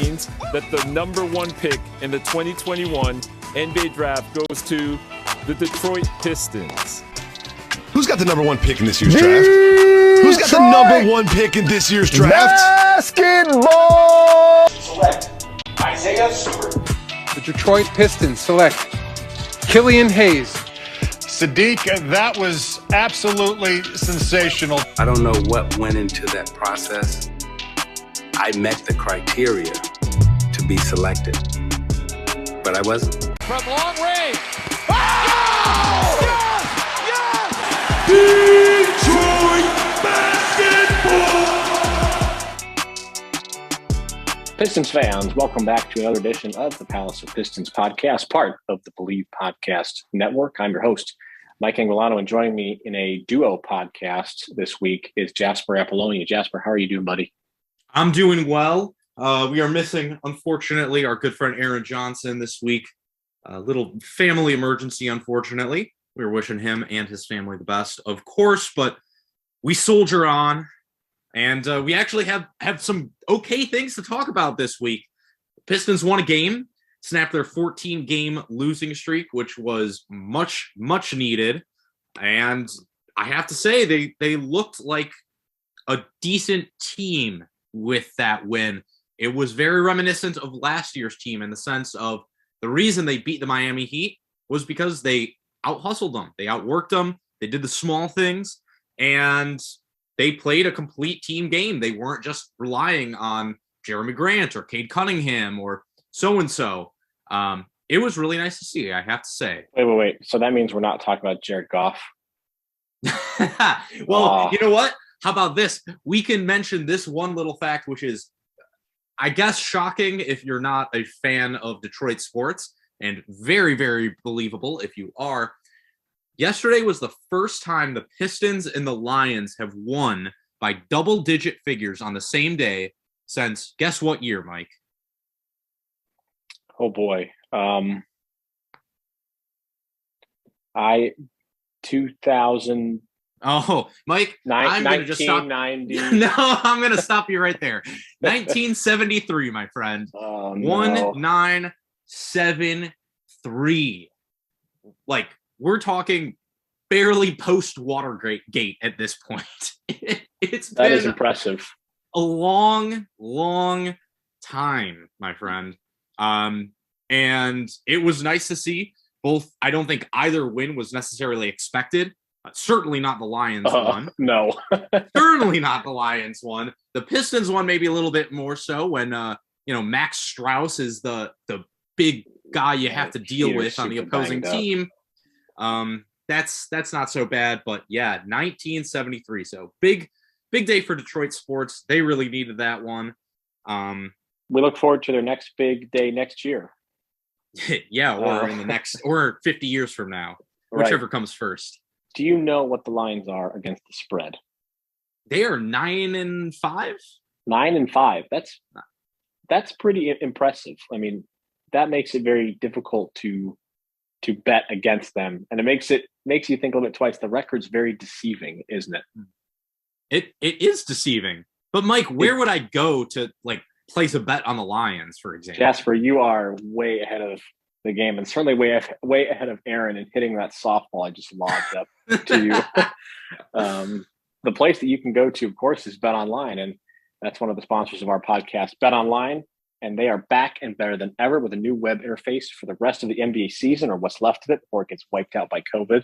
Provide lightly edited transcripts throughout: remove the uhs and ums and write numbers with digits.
means that the number one pick in the 2021 NBA draft goes to the Detroit Pistons. Who's got the number one pick in this year's draft? Who's got the number one pick in this year's draft? Basketball! Select Isaiah Stewart. The Detroit Pistons select Killian Hayes. Saddiq, that was absolutely sensational. I don't know what went into that process. I met the criteria to be selected, but I wasn't. From long range. Oh! Yes! Detroit basketball! Pistons fans, welcome back to another edition of the Palace of Pistons Podcast, part of the Believe Podcast Network. I'm your host, Mike Anguilano, and joining me in a duo podcast this week is Jasper Apollonia. Jasper, how are you doing, buddy? I'm doing well. We are missing, unfortunately, our good friend Aaron Johnson this week. A little family emergency, unfortunately. We were wishing him and his family the best, of course, but we soldier on. And we actually have some okay things to talk about this week. Pistons won a game, snapped their 14-game losing streak, which was much, much needed. And I have to say, they looked like a decent team with that win. It was very reminiscent of last year's team in the sense of the reason they beat the Miami Heat was because they out-hustled them. They outworked them. They did the small things, and they played a complete team game. They weren't just relying on Jeremy Grant or Cade Cunningham or so-and-so. It was really nice to see, I have to say. Wait. So that means we're not talking about Jared Goff? Well, you know what? How about this? We can mention this one little fact, which is, I guess, shocking if you're not a fan of Detroit sports, and very, very believable if you are. Yesterday was the first time the Pistons and the Lions have won by double-digit figures on the same day since, guess what year, Mike? Oh, boy. 2000. Oh, Mike, I'm going to just stop. No, I'm going to stop you right there. 1973, my friend. Oh, no. 1973. Like, we're talking barely post-Watergate at this point. That is impressive. A long, long time, my friend. And it was nice to see both. I don't think either win was necessarily expected. Certainly not the Lions one. No. Certainly not the Lions one. The Pistons one maybe a little bit more so when Max Strus is the big guy you have to deal with on the opposing team. That's not so bad, but yeah, 1973. So big day for Detroit sports. They really needed that one. We look forward to their next big day next year. Yeah, or in the next, or 50 years from now, whichever comes first. Do you know what the Lions are against the spread? They are 9-5. 9-5. That's pretty impressive. I mean, that makes it very difficult to bet against them, and it makes you think a little bit twice. The record's very deceiving, isn't it? It is deceiving. But Mike, where would I go to place a bet on the Lions, for example? Jasper, you are way ahead of the game, and certainly way ahead of Aaron in hitting that softball I just lobbed up to you. The place that you can go to, of course, is Bet Online, and that's one of the sponsors of our podcast, Bet Online, and they are back and better than ever with a new web interface for the rest of the NBA season, or what's left of it before it gets wiped out by COVID.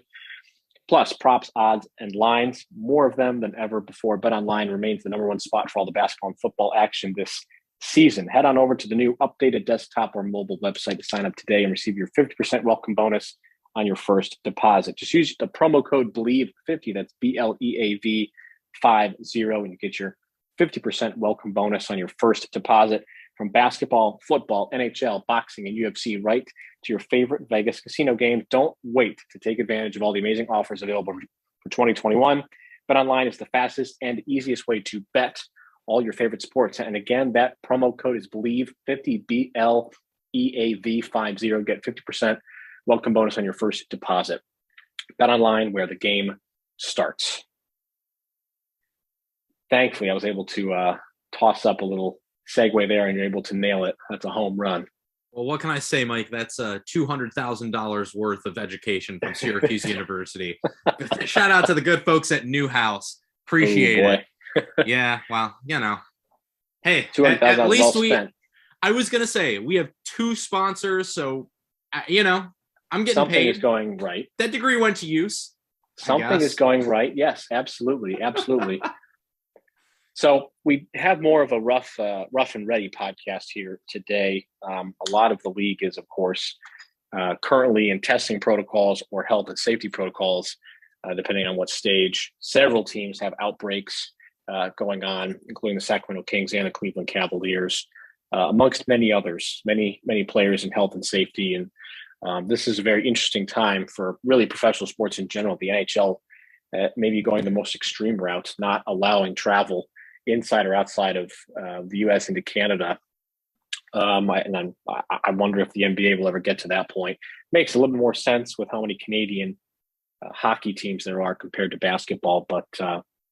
Plus, props, odds, and lines, more of them than ever before. Bet Online remains the number one spot for all the basketball and football action this season. Head on over to the new updated desktop or mobile website to sign up today and receive your 50% welcome bonus on your first deposit. Just use the promo code BLEAV50, that's BLEAV50, and you get your 50% welcome bonus on your first deposit. From basketball, football, NHL, boxing, and UFC, right to your favorite Vegas casino games. Don't wait to take advantage of all the amazing offers available for 2021. BetOnline is the fastest and easiest way to bet all your favorite sports. And again, that promo code is BLEAV50, BLEAV50. Get 50% welcome bonus on your first deposit. BetOnline, where the game starts. Thankfully, I was able to toss up a little segue there and you're able to nail it, that's a home run. Well, what can I say, Mike? That's $200,000 worth of education from Syracuse University. Shout out to the good folks at Newhouse. Appreciate it. Yeah, well, hey, at least I was going to say, we have 2 sponsors, so, I'm getting something paid. Something is going right. That degree went to use. Something is going right. Yes, absolutely. Absolutely. So we have more of a rough and ready podcast here today. A lot of the league is, of course, currently in testing protocols or health and safety protocols, depending on what stage. Several teams have outbreaks going on, including the Sacramento Kings and the Cleveland Cavaliers, amongst many others, many players in health and safety. And this is a very interesting time for really professional sports in general. The NHL maybe going the most extreme route, not allowing travel inside or outside of the U.S. into Canada. I wonder if the NBA will ever get to that point. Makes a little bit more sense with how many Canadian hockey teams there are compared to basketball. But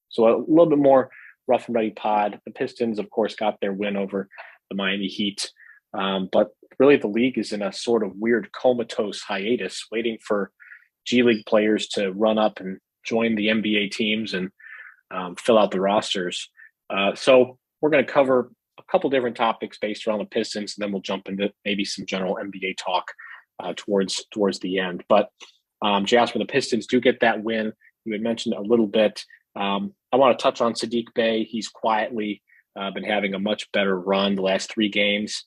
so a little bit more rough and ready pod. The Pistons, of course, got their win over the Miami Heat. But really the league is in a sort of weird comatose hiatus, waiting for G League players to run up and join the NBA teams and fill out the rosters. So we're going to cover a couple different topics based around the Pistons, and then we'll jump into maybe some general NBA talk towards the end. But Jasper, the Pistons do get that win. You had mentioned a little bit. I want to touch on Saddiq Bey. He's quietly been having a much better run the last 3 games,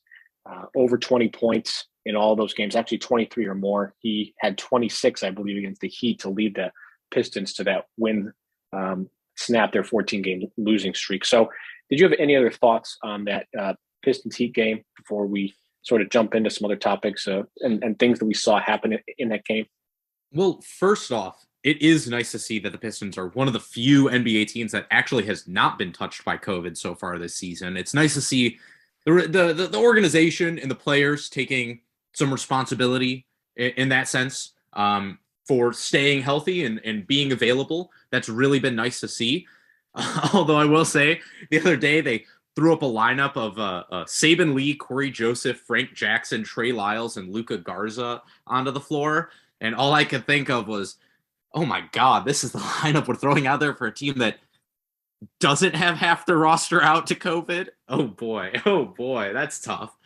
over 20 points in all those games, actually 23 or more. He had 26, I believe, against the Heat to lead the Pistons to that win, snap their 14-game losing streak. So did you have any other thoughts on that Pistons Heat game before we sort of jump into some other topics and things that we saw happen in that game? Well, first off, it is nice to see that the Pistons are one of the few NBA teams that actually has not been touched by COVID so far this season. It's nice to see the organization and the players taking some responsibility in that sense for staying healthy and being available. That's really been nice to see. Although I will say the other day they threw up a lineup of Saban Lee, Corey Joseph, Frank Jackson, Trey Lyles, and Luka Garza onto the floor. And all I could think of was, oh my God, this is the lineup we're throwing out there for a team that doesn't have half their roster out to COVID. Oh boy, that's tough.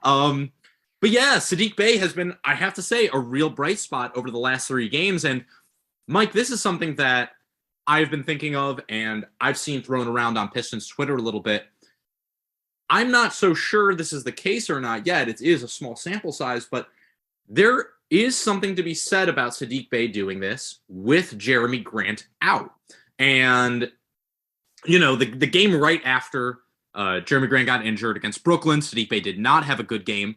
But yeah, Saddiq Bey has been, I have to say, a real bright spot over the last 3 games. And Mike, this is something that I've been thinking of and I've seen thrown around on Pistons Twitter a little bit. I'm not so sure this is the case or not yet. It is a small sample size, but there is something to be said about Saddiq Bey doing this with Jeremy Grant out. And, the game right after Jeremy Grant got injured against Brooklyn, Saddiq Bey did not have a good game.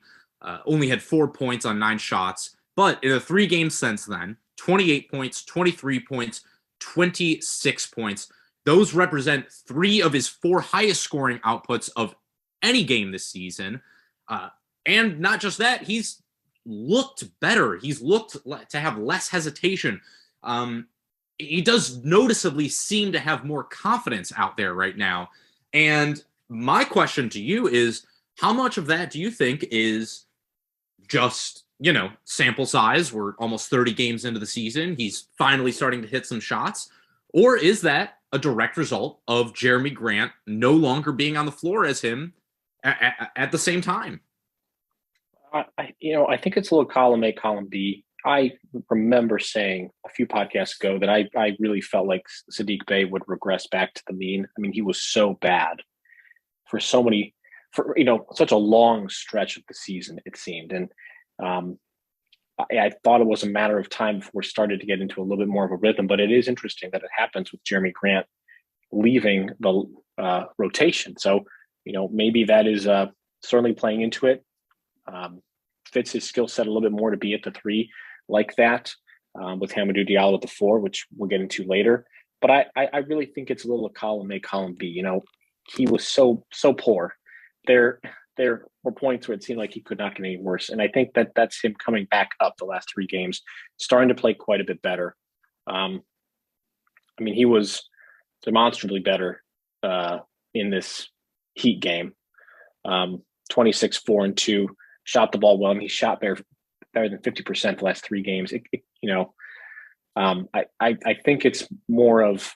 Only had 4 points on 9 shots. But in the 3 games since then, 28 points, 23 points, 26 points. Those represent 3 of his 4 highest scoring outputs of any game this season. And not just that, he's looked better. He's looked to have less hesitation. He does noticeably seem to have more confidence out there right now. And my question to you is, how much of that do you think is just, sample size? We're almost 30 games into the season. He's finally starting to hit some shots. Or is that a direct result of Jeremy Grant no longer being on the floor as him at the same time? I think it's a little column A, column B. I remember saying a few podcasts ago that I really felt like Saddiq Bey would regress back to the mean. I mean, he was so bad for such a long stretch of the season, it seemed. And I thought it was a matter of time before we started to get into a little bit more of a rhythm. But it is interesting that it happens with Jeremy Grant leaving the rotation. So, maybe that is certainly playing into it. Fits his skill set a little bit more to be at the 3 like that, with Hamidou Diallo at the 4, which we'll get into later. But I really think it's a little column A, column B. He was so poor. There were points where it seemed like he could not get any worse. And I think that's him coming back up the last 3 games, starting to play quite a bit better. He was demonstrably better in this Heat game. 26, 4 and 2, shot the ball well. I mean, he shot better than 50% the last 3 games. I think it's more of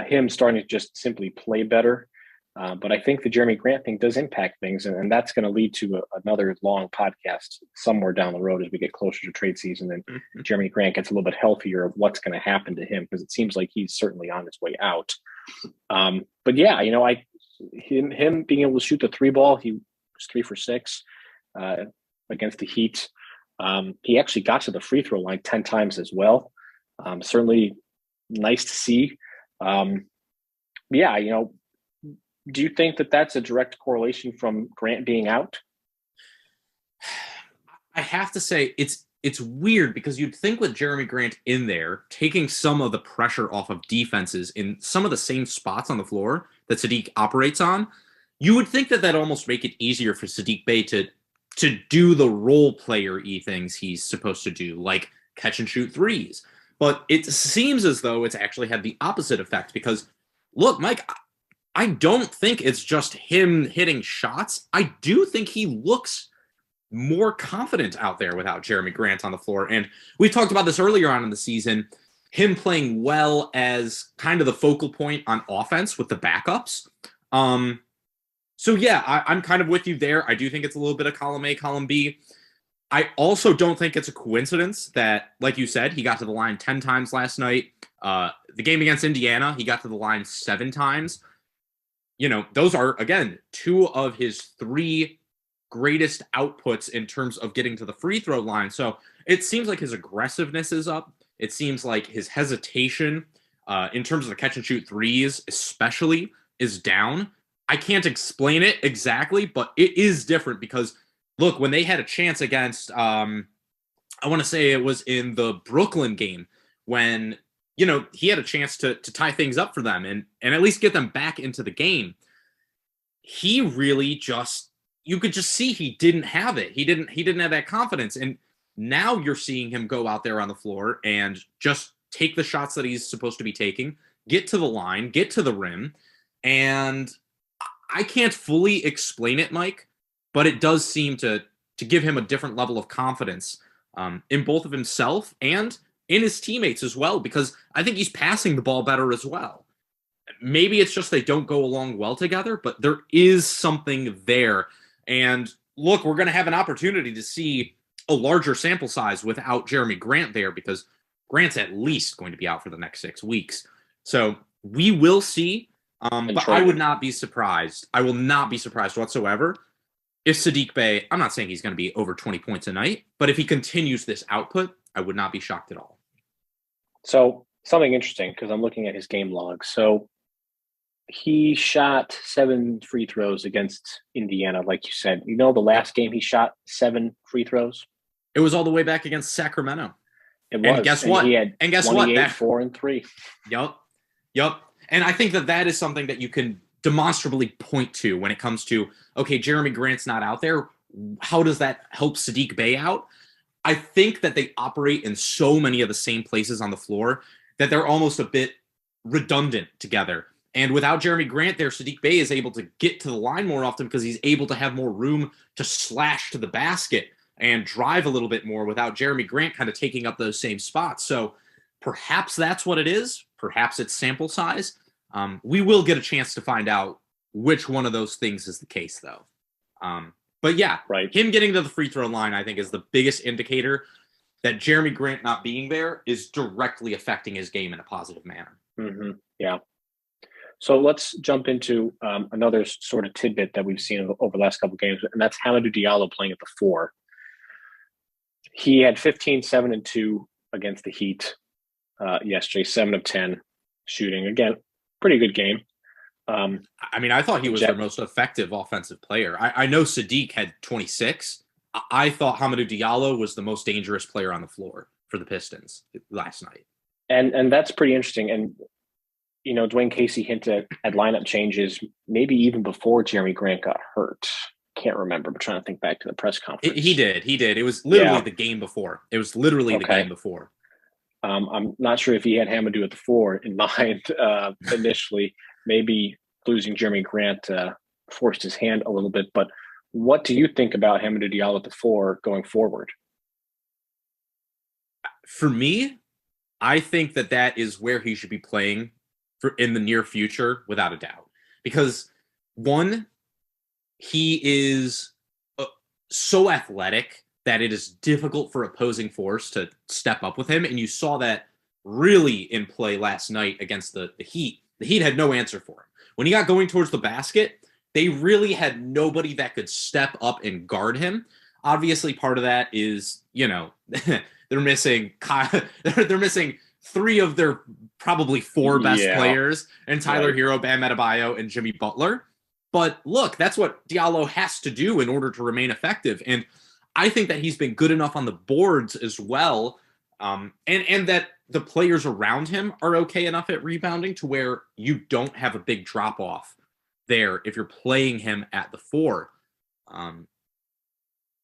him starting to just simply play better. But I think the Jeremy Grant thing does impact things, and that's going to lead to another long podcast somewhere down the road as we get closer to trade season and Jeremy Grant gets a little bit healthier of what's going to happen to him, because it seems like he's certainly on his way out. But yeah, him being able to shoot the 3 ball, he was 3 for 6 against the Heat. He actually got to the free throw line 10 times as well. Certainly nice to see. Do you think that that's a direct correlation from Grant being out? I have to say it's weird, because you'd think with Jeremy Grant in there, taking some of the pressure off of defenses in some of the same spots on the floor that Saddiq operates on, you would think that almost make it easier for Saddiq Bey to do the role player-y things he's supposed to do, like catch and shoot threes. But it seems as though it's actually had the opposite effect, because, look, Mike, I don't think it's just him hitting shots. I do think he looks more confident out there without Jeremy Grant on the floor. And we talked about this earlier on in the season, him playing well as kind of the focal point on offense with the backups. So yeah, I'm kind of with you there. I do think it's a little bit of column A, column B. I also don't think it's a coincidence that, like you said, he got to the line 10 times last night. The game against Indiana, he got to the line 7 times. Those are, again, 2 of his 3 greatest outputs in terms of getting to the free throw line. So it seems like his aggressiveness is up. It seems like his hesitation in terms of the catch and shoot threes, especially, is down. I can't explain it exactly, but it is different because, look, when they had a chance against, I want to say it was in the Brooklyn game, when he had a chance to tie things up for them and at least get them back into the game. He really you could just see he didn't have it. He didn't have that confidence. And now you're seeing him go out there on the floor and just take the shots that he's supposed to be taking, get to the line, get to the rim. And I can't fully explain it, Mike, but it does seem to give him a different level of confidence in both of himself and in his teammates as well, because I think he's passing the ball better as well. Maybe it's just they don't go along well together, but there is something there. And look, we're going to have an opportunity to see a larger sample size without Jeremy Grant there, because Grant's at least going to be out for the next 6 weeks. So we will see, but I would not be surprised. I will not be surprised whatsoever if Saddiq Bey, I'm not saying he's going to be over 20 points a night, but if he continues this output, I would not be shocked at all. So something interesting, because I'm looking at his game log. So he shot 7 free throws against Indiana, like you said. The last game he shot 7 free throws? It was all the way back against Sacramento. It was. And guess what? He had and guess what? 4 and 3. Yup. And I think that is something that you can demonstrably point to when it comes to, okay, Jeremy Grant's not out there. How does that help Saddiq Bey out? I think that they operate in so many of the same places on the floor that they're almost a bit redundant together. And without Jeremy Grant there, Saddiq Bey is able to get to the line more often because he's able to have more room to slash to the basket and drive a little bit more without Jeremy Grant kind of taking up those same spots. So perhaps that's what it is. Perhaps it's sample size. We will get a chance to find out which one of those things is the case, though. But yeah, right. Him getting to the free throw line, I think, is the biggest indicator that Jeremy Grant not being there is directly affecting his game in a positive manner. Mm-hmm. Yeah. So let's jump into another sort of tidbit that we've seen over the last couple of games, and that's Hamidou Diallo playing at the 4. He had 15, 7, and 2 against the Heat yesterday, 7 of 10 shooting. Again, pretty good game. I thought he was their most effective offensive player. I know Saddiq had 26. I thought Hamidou Diallo was the most dangerous player on the floor for the Pistons last night. And that's pretty interesting. And, Dwayne Casey hinted at lineup changes, maybe even before Jeremy Grant got hurt. Can't remember, but trying to think back to the press conference. He did. It was literally the game before. It was literally the game before. I'm not sure if he had Hamidou at the 4 in mind initially. Maybe losing Jeremy Grant forced his hand a little bit. But What do you think about Hamidou Diallo at the 4 going forward? For me, I think that is where he should be playing in the near future, without a doubt. Because, one, he is so athletic that it is difficult for opposing force to step up with him. And you saw that really in play last night against the Heat. The Heat had no answer for him. When he got going towards the basket, they really had nobody that could step up and guard him. Obviously, part of that is, they're missing they're missing 3 of their probably 4 best players, and Tyler Hero, Bam Adebayo, and Jimmy Butler. But look, that's what Diallo has to do in order to remain effective. And I think that he's been good enough on the boards as well, and that the players around him are okay enough at rebounding to where you don't have a big drop-off there if you're playing him at the 4.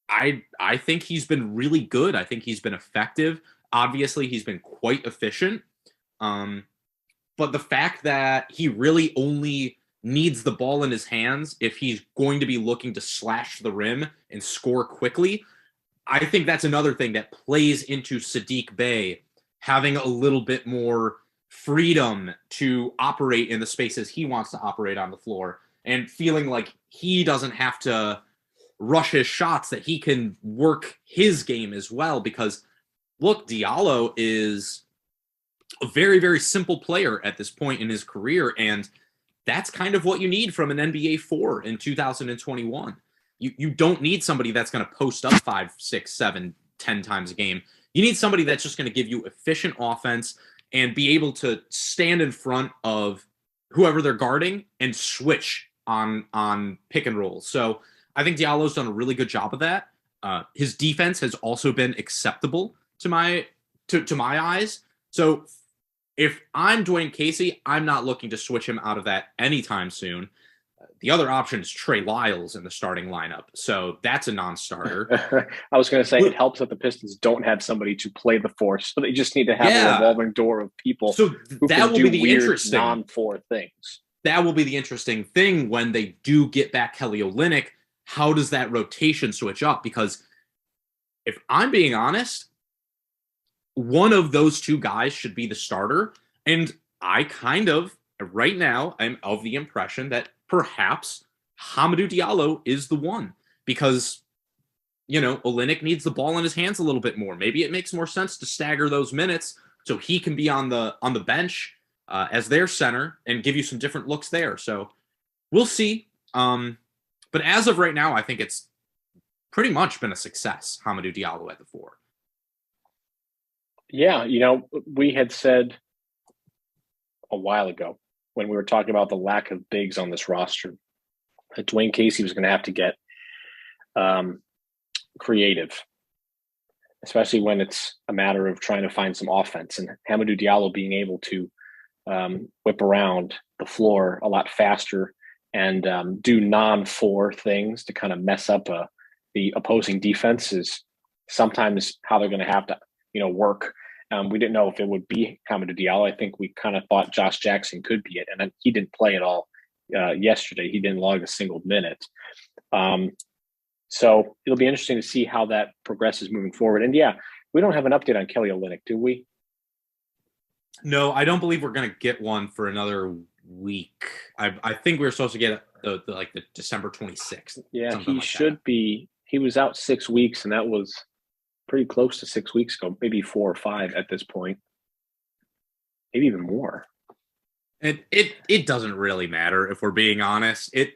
I think he's been really good. I think he's been effective. Obviously, he's been quite efficient. But the fact that he really only needs the ball in his hands if he's going to be looking to slash the rim and score quickly, I think that's another thing that plays into Saddiq Bey having a little bit more freedom to operate in the spaces he wants to operate on the floor, and feeling like he doesn't have to rush his shots, that he can work his game as well. Because, look, Diallo is a very, very simple player at this point in his career, and that's kind of what you need from an NBA 4 in 2021. You don't need somebody that's going to post up 5, 6, 7, 10 times a game. You need somebody that's just going to give you efficient offense and be able to stand in front of whoever they're guarding and switch on pick and rolls. So I think Diallo's done a really good job of that. His defense has also been acceptable to my eyes. So if I'm Dwayne Casey, I'm not looking to switch him out of that anytime soon. The other option is Trey Lyles in the starting lineup. So that's a non-starter. I was going to say it helps that the Pistons don't have somebody to play the 4, so they just need to have a revolving door of people who that can will do be the weird interesting non-4 things. That will be the interesting thing when they do get back Kelly Olynyk. How does that rotation switch up? Because if I'm being honest, one of those 2 guys should be the starter. And I right now, I'm of the impression that perhaps Hamidou Diallo is the one. Because, Olynyk needs the ball in his hands a little bit more. Maybe it makes more sense to stagger those minutes so he can be on the bench as their center and give you some different looks there. So we'll see. But as of right now, I think it's pretty much been a success, Hamidou Diallo at the 4. Yeah, we had said a while ago when we were talking about the lack of bigs on this roster that Dwayne Casey was going to have to get creative, especially when it's a matter of trying to find some offense. And Hamidou Diallo being able to whip around the floor a lot faster and do non-4 things to kind of mess up the opposing defense is sometimes how they're going to have to, work. We didn't know if it would be Hamidou Diallo. I think we kind of thought Josh Jackson could be it, and then he didn't play at all yesterday. He didn't log a single minute. So it'll be interesting to see how that progresses moving forward. And yeah, we don't have an update on Kelly Olynyk, do we? No, I don't believe we're going to get one for another week. I think we were supposed to get the December 26th. Yeah, he should be. He was out 6 weeks, and that was pretty close to 6 weeks ago, maybe 4 or 5 at this point, maybe even more. It doesn't really matter if we're being honest. It's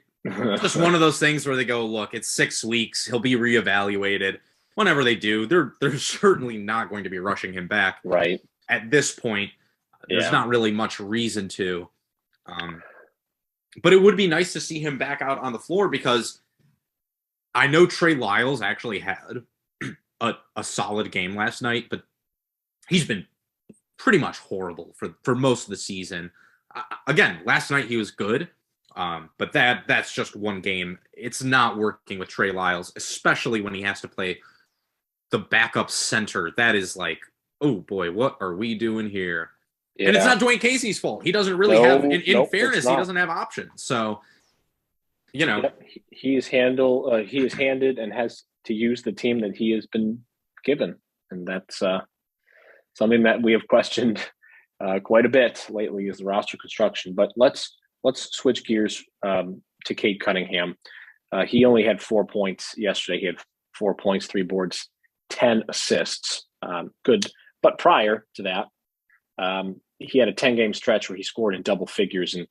just one of those things where they go, look, it's 6 weeks. He'll be reevaluated. Whenever they do, they're certainly not going to be rushing him back. Right. At this point, there's not really much reason to. But it would be nice to see him back out on the floor, because I know Trey Lyles actually had a solid game last night, but he's been pretty much horrible for most of the season. Again, last night he was good, but that's just one game. It's not working with Trey Lyles, especially when he has to play the backup center. That is like, oh boy, what are we doing here? Yeah. And it's not Dwayne Casey's fault. He doesn't really have, in fairness, he doesn't have options. So He is handed and has to use the team that he has been given, and that's something that we have questioned quite a bit lately is the roster construction. But let's switch gears to Cade Cunningham. He only had 4 points yesterday. He had 4 points, 3 boards, 10 assists. Good. But prior to that, he had a 10-game stretch where he scored in double figures in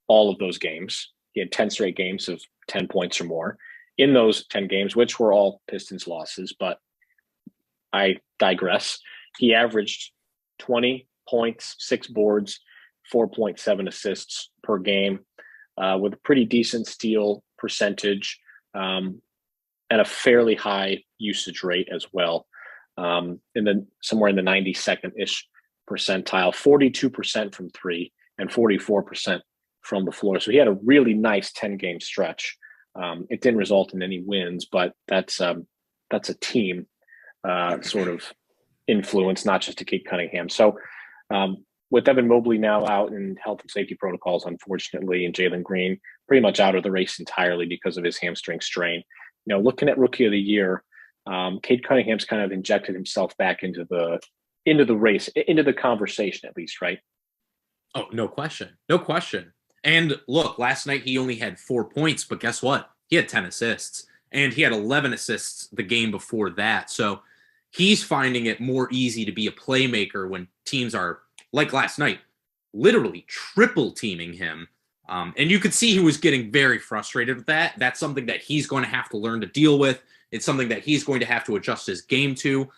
all of those games. He had 10 straight games of 10 points or more in those 10 games, which were all Pistons losses. But I digress. He averaged 20 points, 6 boards, 4.7 assists per game, with a pretty decent steal percentage and a fairly high usage rate as well. Somewhere in the 92nd-ish percentile, 42% from 3 and 44% from the floor. So he had a really nice 10-game stretch. It didn't result in any wins, but that's a team sort of influence, not just to Cade Cunningham. So with Evan Mobley now out in health and safety protocols, unfortunately, and Jalen Green pretty much out of the race entirely because of his hamstring strain. Looking at Rookie of the Year, Cade Cunningham's kind of injected himself back into the race, into the conversation at least, right? Oh, no question. No question. And look, last night he only had 4 points, but guess what? He had 10 assists, and he had 11 assists the game before that. So he's finding it more easy to be a playmaker when teams are, like last night, literally triple teaming him. And you could see he was getting very frustrated with that. That's something that he's going to have to learn to deal with. It's something that he's going to have to adjust his game to.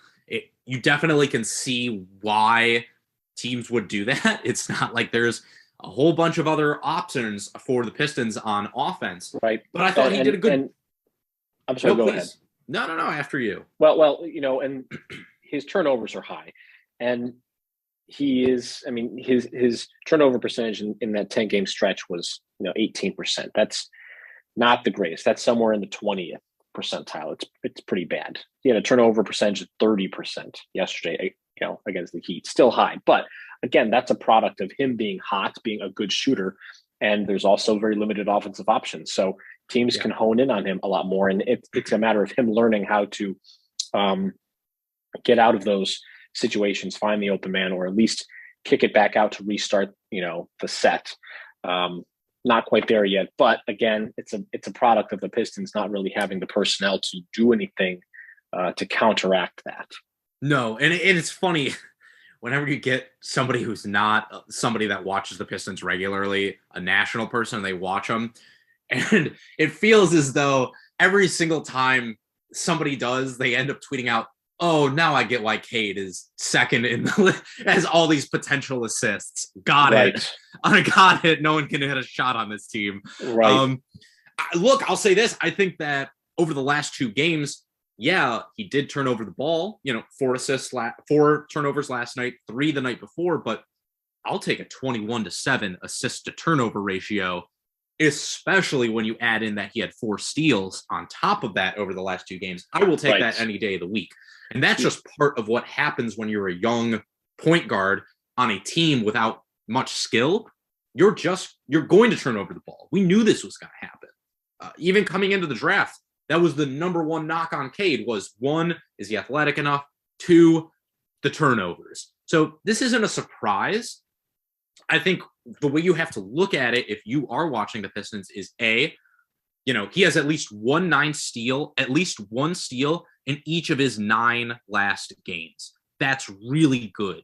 You definitely can see why teams would do that. It's not like there's a whole bunch of other options for the Pistons on offense. Right. But I thought he did a good... I'm sorry, go ahead. No, after you. Well, and his turnovers are high. And his turnover percentage in that 10-game stretch was 18%. That's not the greatest. That's somewhere in the 20th percentile. It's pretty bad. He had a turnover percentage of 30% yesterday, against the Heat. Still high, but again, that's a product of him being hot, being a good shooter, and there's also very limited offensive options. So teams can hone in on him a lot more, and it's a matter of him learning how to get out of those situations, find the open man, or at least kick it back out to restart, the set. Not quite there yet, but again, it's a product of the Pistons not really having the personnel to do anything to counteract that. No, and it's funny whenever you get somebody who's not somebody that watches the Pistons regularly, a national person, they watch them, and it feels as though every single time somebody does, they end up tweeting out, "Oh, now I get why Cade is second in the has all these potential assists." Got it. I got it. No one can hit a shot on this team. Right. Look, I'll say this. I think that over the last 2 games, he did turn over the ball. 4 turnovers last night, 3 the night before. But I'll take a 21-7 assist to turnover ratio, especially when you add in that he had 4 steals on top of that over the last 2 games. I will take that any day of the week. And that's just part of what happens when you're a young point guard on a team without much skill. You're going to turn over the ball. We knew this was going to happen. Even coming into the draft, that was the number one knock on Cade was 1, is he athletic enough? 2, the turnovers. So this isn't a surprise. I think the way you have to look at it, if you are watching the Pistons, is he has at least one steal in each of his 9 last games. That's really good.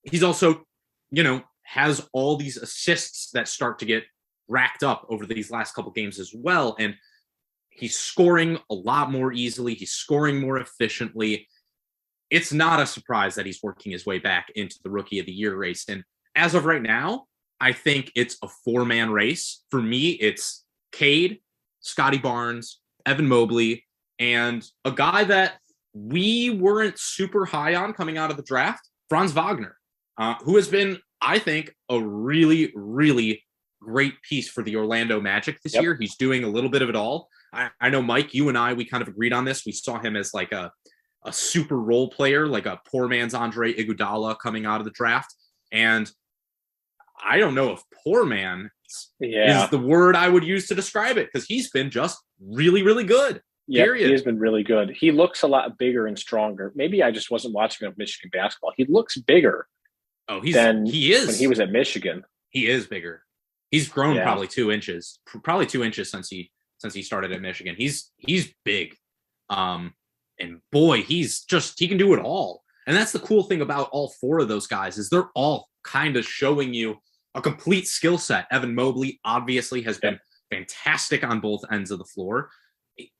He's also, has all these assists that start to get racked up over these last couple games as well. And he's scoring a lot more easily. He's scoring more efficiently. It's not a surprise that he's working his way back into the Rookie of the Year race. And as of right now, I think it's a 4-man race. For me, it's Cade, Scotty Barnes, Evan Mobley, and a guy that we weren't super high on coming out of the draft, Franz Wagner, who has been, I think, a really, really great piece for the Orlando Magic this year. He's doing a little bit of it all. I know, Mike, you and I, we kind of agreed on this. We saw him as like a super role player, like a poor man's Andre Iguodala coming out of the draft. And I don't know if poor man is the word I would use to describe it, because he's been just really, really good. Yeah, period. He has been really good. He looks a lot bigger and stronger. Maybe I just wasn't watching enough Michigan basketball. He looks bigger. Oh, he is. When he was at Michigan. He is bigger. He's grown probably 2 inches. Probably 2 inches since he started at Michigan. He's big. And boy, he can do it all. And that's the cool thing about all 4 of those guys, is they're all kind of showing you a complete skill set. Evan Mobley obviously has been fantastic on both ends of the floor.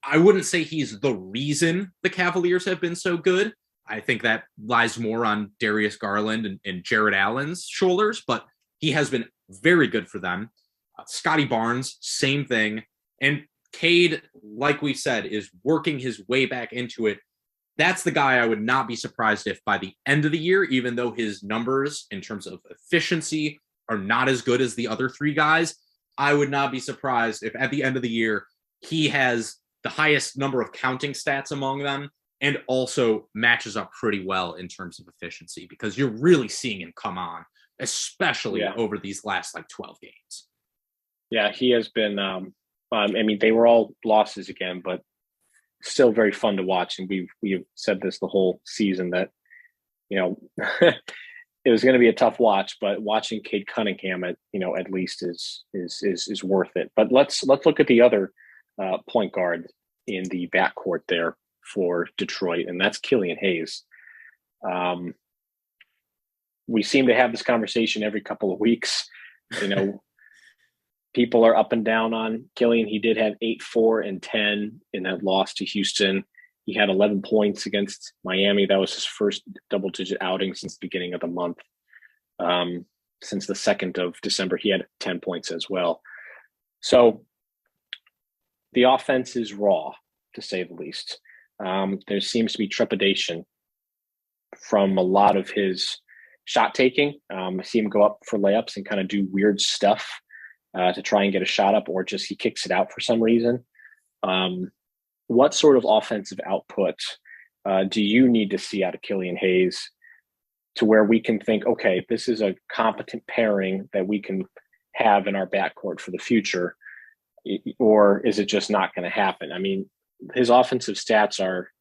I wouldn't say he's the reason the Cavaliers have been so good. I think that lies more on Darius Garland and Jared Allen's shoulders, but he has been very good for them. Scotty Barnes, same thing. And Cade, like we said, is working his way back into it. That's the guy I would not be surprised if by the end of the year, even though his numbers in terms of efficiency are not as good as the other 3 guys, I would not be surprised if at the end of the year, he has the highest number of counting stats among them and also matches up pretty well in terms of efficiency, because you're really seeing him come on, especially over these last 12 games. Yeah, he has been, they were all losses again, but still very fun to watch. And we've said this the whole season that, it was going to be a tough watch, but watching Cade Cunningham at least is worth it. But let's look at the other point guard in the backcourt there for Detroit, and that's Killian Hayes. We seem to have this conversation every couple of weeks. People are up and down on Killian. He did have 8, 4, and 10 in that loss to Houston. He had 11 points against Miami. That was his first double-digit outing since the beginning of the month. Since the 2nd of December, he had 10 points as well. So the offense is raw, to say the least. There seems to be trepidation from a lot of his shot taking. I see him go up for layups and kind of do weird stuff to try and get a shot up, or just he kicks it out for some reason. What sort of offensive output do you need to see out of Killian Hayes to where we can think, okay, this is a competent pairing that we can have in our backcourt for the future? Or is it just not going to happen? I mean, his offensive stats are,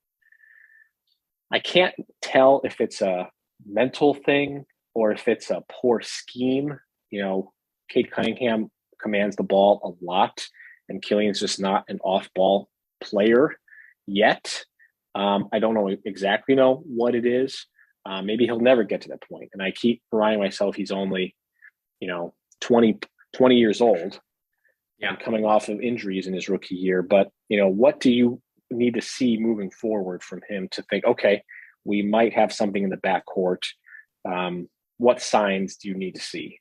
I can't tell if it's a mental thing or if it's a poor scheme. Cade Cunningham commands the ball a lot, and Killian's just not an off-ball player yet. I don't exactly know what it is. Maybe he'll never get to that point. And I keep reminding myself he's only, 20 years old. Yeah, coming off of injuries in his rookie year. But, what do you need to see moving forward from him to think, okay, we might have something in the backcourt? What signs do you need to see?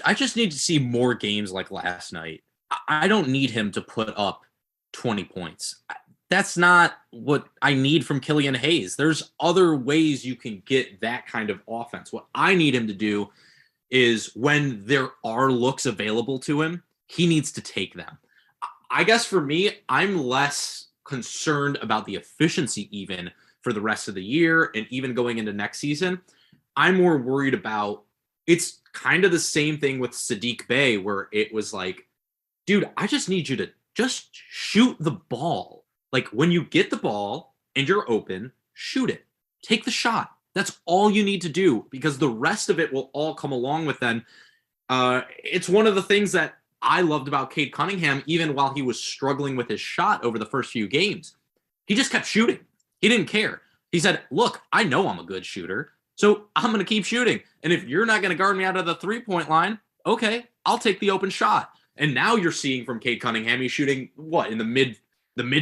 I just need to see more games like last night. I don't need him to put up 20 points. That's not what I need from Killian Hayes. There's other ways you can get that kind of offense. What I need him to do is, when there are looks available to him, he needs to take them. I guess for me, I'm less concerned about the efficiency even for the rest of the year and even going into next season. I'm more worried about, it's kind of the same thing with Saddiq Bey, where it was like, dude, I just need you to just shoot the ball. Like, when you get the ball and you're open, shoot it. Take the shot. That's all you need to do, because the rest of it will all come along with then. It's one of the things that I loved about Cade Cunningham, even while he was struggling with his shot over the first few games. He just kept shooting. He didn't care. He said, look, I know I'm a good shooter, so I'm going to keep shooting. And if you're not going to guard me out of the three-point line, okay, I'll take the open shot. And now you're seeing from Cade Cunningham, he's shooting, in the mid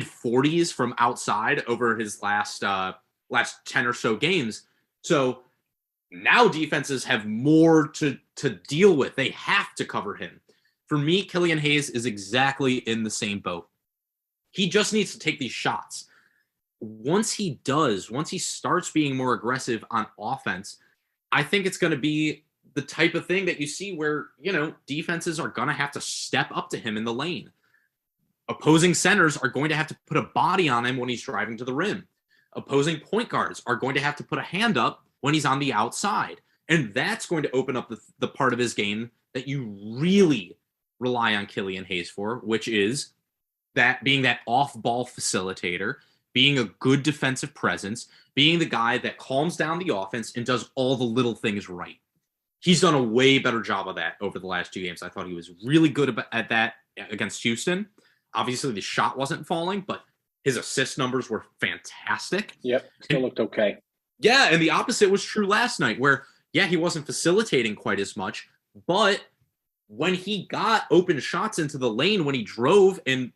40s from outside over his last 10 or so games. So now defenses have more to deal with. They have to cover him. For me, Killian Hayes is exactly in the same boat. He just needs to take these shots. Once he starts being more aggressive on offense, I think it's going to be the type of thing that you see where, defenses are going to have to step up to him in the lane. Opposing centers are going to have to put a body on him when he's driving to the rim. Opposing point guards are going to have to put a hand up when he's on the outside. And that's going to open up the part of his game that you really rely on Killian Hayes for, which is that being that off-ball facilitator, being a good defensive presence, being the guy that calms down the offense and does all the little things right. He's done a way better job of that over the last 2 games. I thought he was really good at that against Houston. Obviously, the shot wasn't falling, but his assist numbers were fantastic. Yep, still looked okay. Yeah, and the opposite was true last night where, yeah, he wasn't facilitating quite as much, but when he got open shots into the lane, when he drove and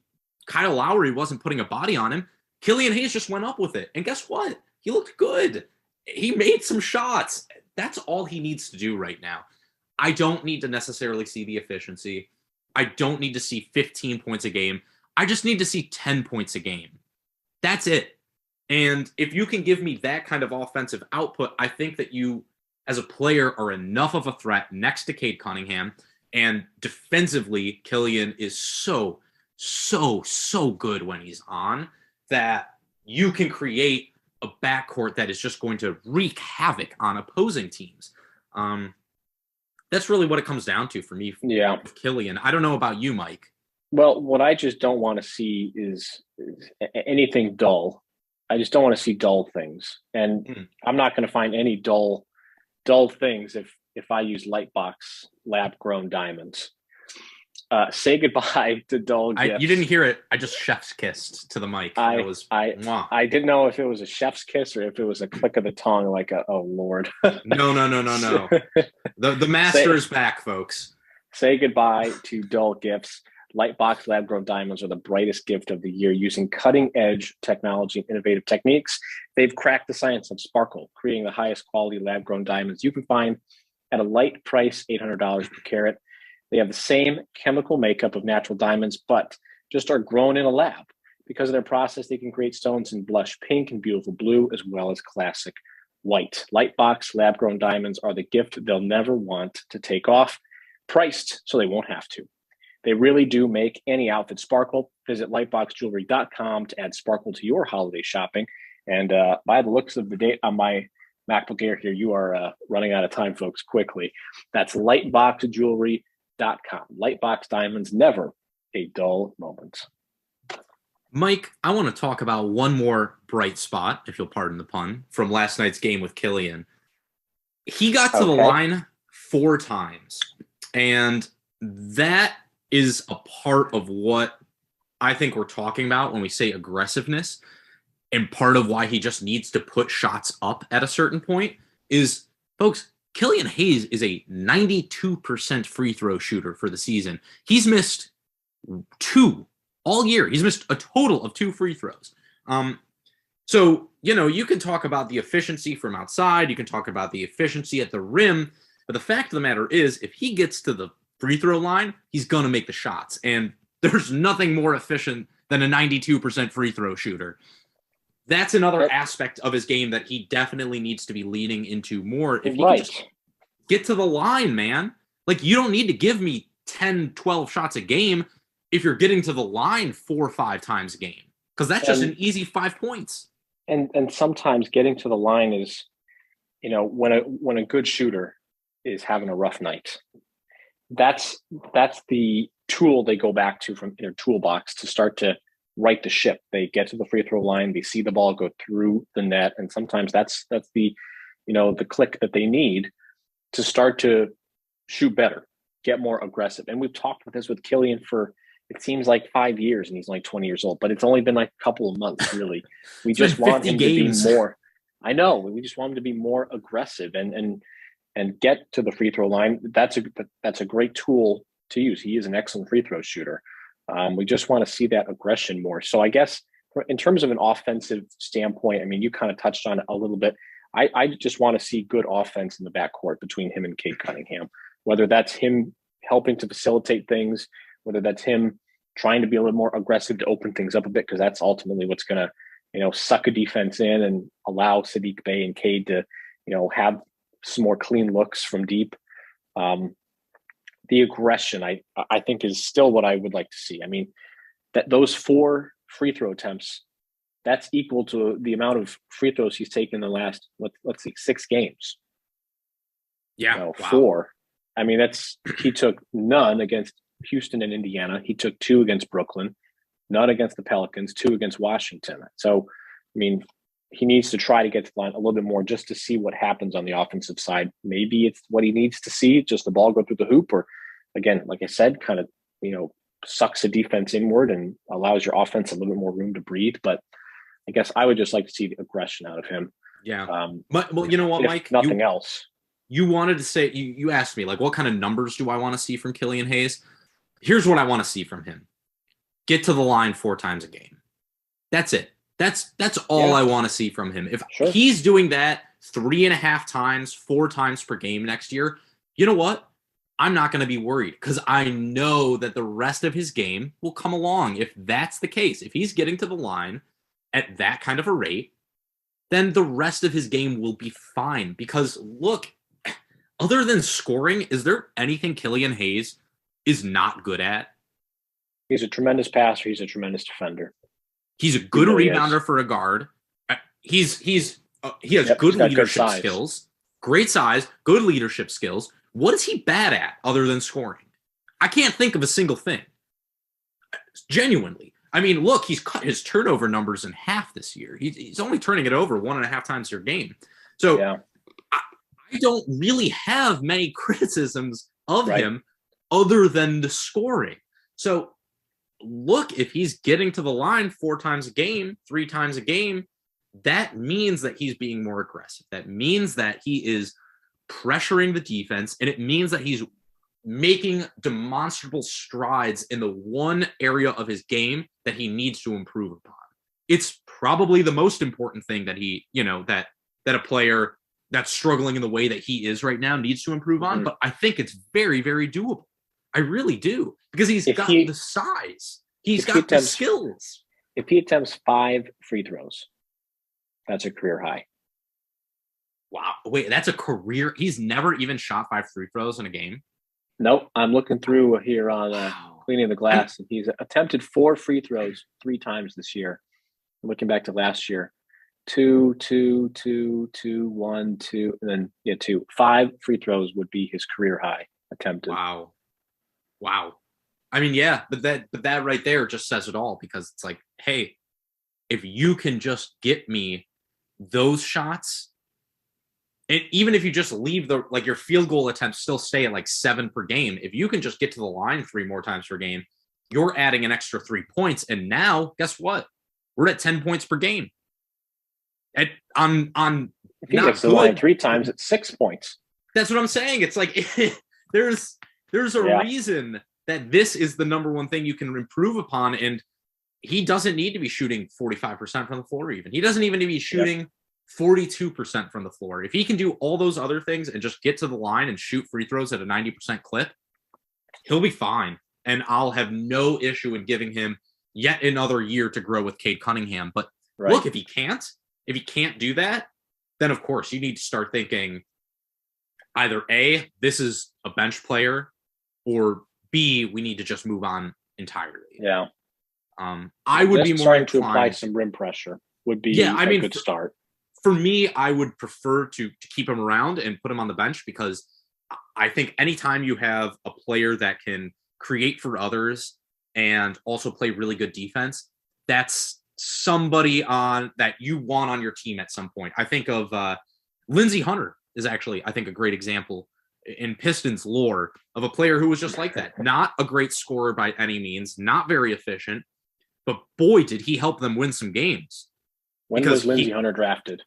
Kyle Lowry wasn't putting a body on him, Killian Hayes just went up with it. And guess what? He looked good. He made some shots. That's all he needs to do right now. I don't need to necessarily see the efficiency. I don't need to see 15 points a game. I just need to see 10 points a game. That's it. And if you can give me that kind of offensive output, I think that you, as a player, are enough of a threat next to Cade Cunningham. And defensively, Killian is so good when he's on that you can create a backcourt that is just going to wreak havoc on opposing teams. That's really what it comes down to for me. Yeah. With Killian. I don't know about you, Mike. Well, what I just don't want to see is anything dull. I just don't want to see dull things. And I'm not going to find any dull things if I use Lightbox lab-grown diamonds. Say goodbye to dull gifts. You didn't hear it. I just chef's kissed to the mic. I didn't know if it was a chef's kiss or if it was a click of the tongue, like oh Lord. No. The master is back, folks. Say goodbye to dull gifts. Lightbox lab-grown diamonds are the brightest gift of the year. Using cutting-edge technology and innovative techniques, they've cracked the science of sparkle, creating the highest quality lab-grown diamonds you can find at a light price, $800 per carat. They have the same chemical makeup of natural diamonds, but just are grown in a lab. Because of their process, they can create stones in blush pink and beautiful blue, as well as classic white. Lightbox lab-grown diamonds are the gift they'll never want to take off, priced so they won't have to. They really do make any outfit sparkle. Visit lightboxjewelry.com to add sparkle to your holiday shopping. And by the looks of the date on my MacBook Air here, you are running out of time, folks, quickly. That's lightboxjewelry.com. Lightbox diamonds, never a dull moment. Mike, I want to talk about one more bright spot, if you'll pardon the pun, from last night's game with Killian. He got to the line 4 times, and that is a part of what I think we're talking about when we say aggressiveness, and part of why he just needs to put shots up at a certain point is, folks, Killian Hayes is a 92% free throw shooter for the season. He's missed 2 all year. He's missed a total of 2 free throws. So, you can talk about the efficiency from outside. You can talk about the efficiency at the rim. But the fact of the matter is, if he gets to the free throw line, he's going to make the shots. And there's nothing more efficient than a 92% free throw shooter. That's another aspect of his game that he definitely needs to be leaning into more. If he can just get to the line, man. Like, you don't need to give me 10, 12 shots a game if you're getting to the line 4 or 5 times a game, because that's just an easy 5 points. And sometimes getting to the line is, when a good shooter is having a rough night, that's the tool they go back to from their toolbox to start to right the ship. They get to the free throw line, they see the ball go through the net, and sometimes that's the the click that they need to start to shoot better, get more aggressive. And we've talked about this with Killian for, it seems like 5 years, and he's only 20 years old, but it's only been like a couple of months, really. We just want him to be more. I know. We just want him to be more aggressive and get to the free throw line. That's a great tool to use. He is an excellent free throw shooter. We just want to see that aggression more. So I guess in terms of an offensive standpoint, I mean, you kind of touched on it a little bit. I just want to see good offense in the backcourt between him and Cade Cunningham, whether that's him helping to facilitate things, whether that's him trying to be a little more aggressive to open things up a bit, because that's ultimately what's going to, suck a defense in and allow Saddiq Bey and Cade to, have some more clean looks from deep. The aggression, I think, is still what I would like to see. I mean, that those 4 free throw attempts, that's equal to the amount of free throws he's taken in the last, let's see, 6 games. Yeah, wow. 4. I mean, he took none against Houston and Indiana. He took 2 against Brooklyn, none against the Pelicans, 2 against Washington. So, I mean, he needs to try to get to the line a little bit more just to see what happens on the offensive side. Maybe it's what he needs to see, just the ball go through the hoop, or again, like I said, kind of, sucks the defense inward and allows your offense a little bit more room to breathe. But I guess I would just like to see the aggression out of him. Yeah. Well, you know what, Mike? Nothing else. You wanted to say, you asked me, like, what kind of numbers do I want to see from Killian Hayes? Here's what I want to see from him. Get to the line 4 times a game. That's it. That's all I want to see from him. If he's doing that 3.5 times, 4 times per game next year, you know what? I'm not going to be worried because I know that the rest of his game will come along. If that's the case, if he's getting to the line at that kind of a rate, then the rest of his game will be fine. Because look, other than scoring, is there anything Killian Hayes is not good at? He's a tremendous passer. He's a tremendous defender. He's a good rebounder for a guard. He has good leadership skills, great size, good leadership skills. What is he bad at other than scoring? I can't think of a single thing. Genuinely. I mean, look, he's cut his turnover numbers in half this year. He's only turning it over 1.5 times per game. So I don't really have many criticisms of him other than the scoring. So look, if he's getting to the line 4 times a game, 3 times a game, that means that he's being more aggressive. That means that he is pressuring the defense, and it means that he's making demonstrable strides in the one area of his game that he needs to improve upon. It's probably the most important thing that he, that a player that's struggling in the way that he is right now needs to improve on, but I think it's very, very doable. I really do, because he's got the size. He's got the skills. If he attempts 5 free throws, that's a career high. Wow. Wait, that's a career. He's never even shot 5 free throws in a game. Nope. I'm looking through here on Cleaning the Glass, and he's attempted 4 free throws 3 times this year. I'm looking back to last year. 2, 2, 2, 2, 1, 2, and then 2. 5 free throws would be his career high attempted. Wow. I mean, but that right there just says it all, because it's like, hey, if you can just get me those shots, and even if you just leave your field goal attempts still stay at like 7 per game, if you can just get to the line 3 more times per game, you're adding an extra 3 points. And now, guess what? We're at 10 points per game. If he gets to the line 3 times, it's 6 points. That's what I'm saying. It's like there's a reason that this is the number one thing you can improve upon, and he doesn't need to be shooting 45% from the floor. Even he doesn't even need to be shooting 42% from the floor. If he can do all those other things and just get to the line and shoot free throws at a 90% clip, he'll be fine. And I'll have no issue in giving him yet another year to grow with Cade Cunningham. But look, if he can't do that, then of course you need to start thinking either A, this is a bench player, or B, we need to just move on entirely. Yeah. I would be more starting to apply some rim pressure would be a good start. For me, I would prefer to keep him around and put him on the bench, because I think anytime you have a player that can create for others and also play really good defense, that's somebody that you want on your team at some point. I think of Lindsey Hunter is actually, I think, a great example in Pistons lore of a player who was just like that. Not a great scorer by any means, not very efficient, but boy, did he help them win some games. When was Lindsey Hunter drafted?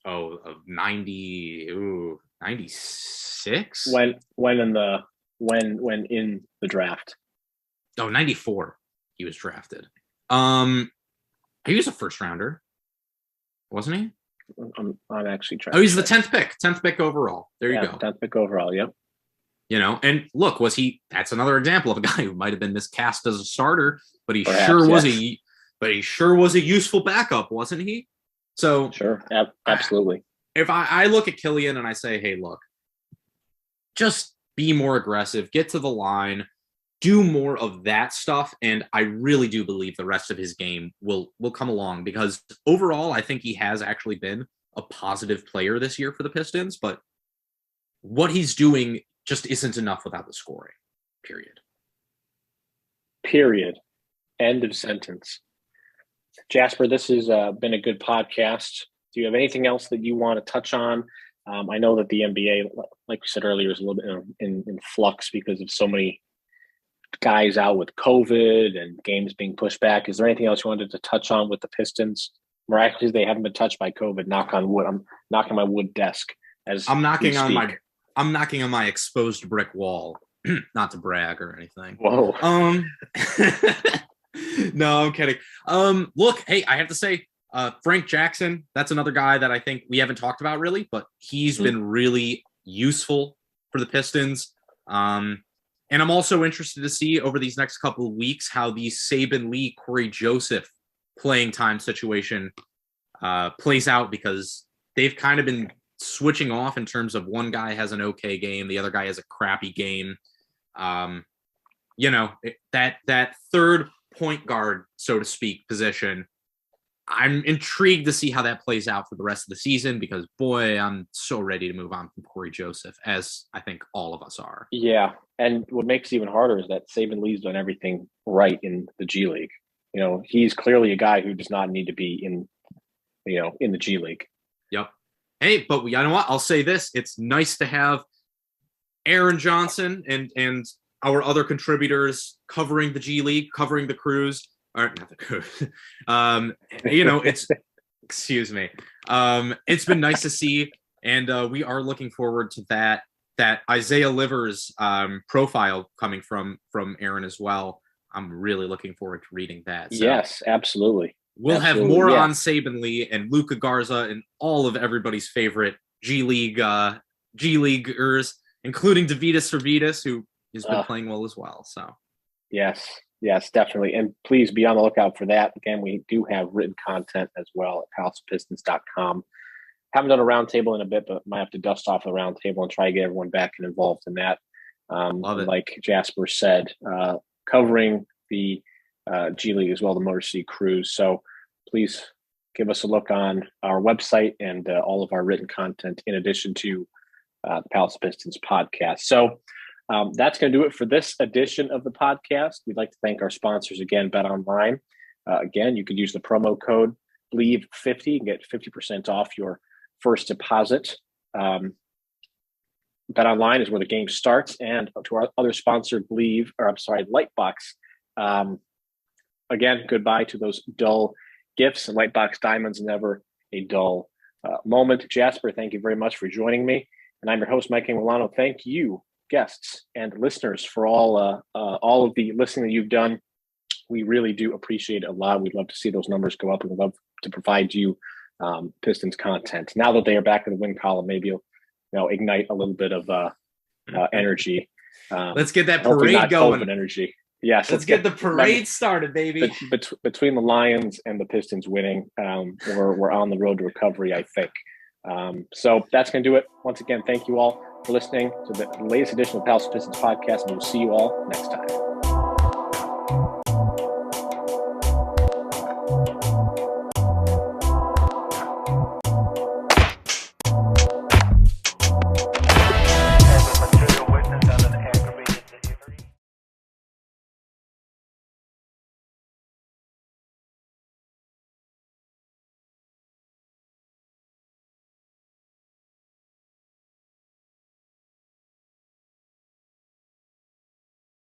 Oh, of 96? When in the draft? Oh, 94 he was drafted. He was a first rounder, wasn't he? I'm actually trying. Oh, he's the 10th pick. 10th pick overall. There you go. 10th pick overall, yep. And look, that's another example of a guy who might have been miscast as a starter, but he Perhaps, sure was a useful backup, wasn't he? So sure, absolutely. If I look at Killian and I say, hey, look, just be more aggressive, get to the line, do more of that stuff, and I really do believe the rest of his game will come along, because overall I think he has actually been a positive player this year for the Pistons, but what he's doing just isn't enough without the scoring, period. Period. End of sentence. Jasper, this has been a good podcast. Do you have anything else that you want to touch on? I know that the NBA, like we said earlier, is a little bit in flux because of so many guys out with COVID and games being pushed back. Is there anything else you wanted to touch on with the Pistons? Miraculously, they haven't been touched by COVID. Knock on wood. I'm knocking on my wood desk as I'm knocking on my exposed brick wall. Not to brag or anything. Whoa. No, I'm kidding. Look, hey, I have to say, Frank Jackson, that's another guy that I think we haven't talked about really, but he's been really useful for the Pistons. And I'm also interested to see over these next couple of weeks how the Saban Lee, Corey Joseph playing time situation plays out, because they've kind of been switching off in terms of one guy has an okay game, the other guy has a crappy game. That third point guard, so to speak, position, I'm intrigued to see how that plays out for the rest of the season, because boy, I'm so ready to move on from Corey Joseph, as I think all of us are. Yeah. And what makes it even harder is that Saban Lee's done everything right in the G League. He's clearly a guy who does not need to be in the G League. Yep. Hey, but you know what? I'll say this. It's nice to have Aaron Johnson and our other contributors covering the G League, covering the Cruise. Or not the Cruise. It's excuse me. It's been nice to see, and we are looking forward to that Isaiah Livers profile coming from Aaron as well. I'm really looking forward to reading that. So yes, absolutely. We'll have more on Saban Lee and Luka Garza and all of everybody's favorite G Leaguers, including Davidas Servidis, who has been playing well as well. So Yes, definitely. And please be on the lookout for that. Again, we do have written content as well at palaceofpistons.com. Haven't done a roundtable in a bit, but might have to dust off the roundtable and try to get everyone back and involved in that. Love it. Like Jasper said, covering the G League as well, the Motor City Cruise. So please give us a look on our website and all of our written content in addition to the Palace of Pistons podcast. So that's going to do it for this edition of the podcast. We'd like to thank our sponsors again, BetOnline. Again, you could use the promo code BLEAV50 and get 50% off your first deposit. BetOnline is where the game starts, and to our other sponsor, Lightbox. Again, goodbye to those dull gifts, and Lightbox Diamonds, never a dull moment. Jasper, thank you very much for joining me. And I'm your host, Mike Anguilano. Thank you, guests and listeners, for all of the listening that you've done. We really do appreciate it a lot. We'd love to see those numbers go up, and we'd love to provide you Pistons content. Now that they are back in the win column, maybe you'll ignite a little bit of energy. Let's get that parade going. Energy. Yes, let's get the parade started, baby. Between the Lions and the Pistons winning, we're on the road to recovery, I think. So that's going to do it. Once again, thank you all for listening to the latest edition of Palace of Pistons podcast, and we'll see you all next time.